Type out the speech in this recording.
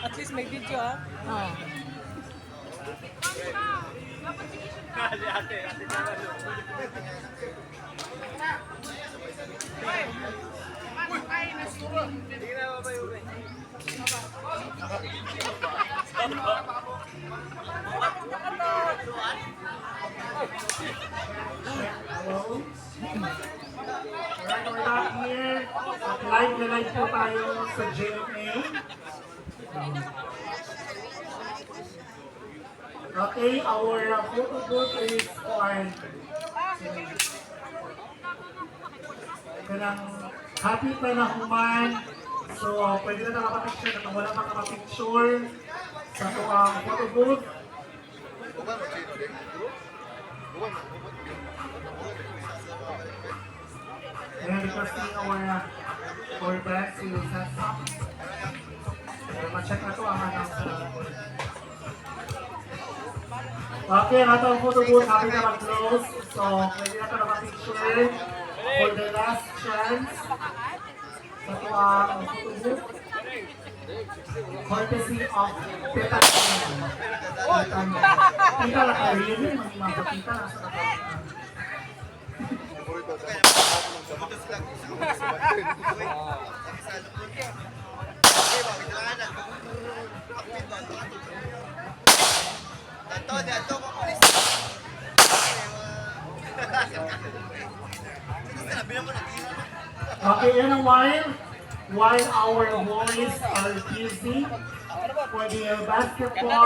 At least may video ha. Oh. Hello? Alright, we're back here. At live na live po tayo sa GMA. Okay, our photo booth is on kanang happy pa na human. So, pwede na nakapapicture na wala pa nakapapicture sa tuwang photo booth. And requesting our best to set up. Ma-check na ito ang hanap sa... Okay, ang atong photo booth, happy na mag-close. So, pwede na ito nakapicture for the last chance sa tuwang photo booth. Courtesy of Teta Chen. Tita la Karin, magpapita na sa kapatid. Okay, in a while our boys are busy for the basketball.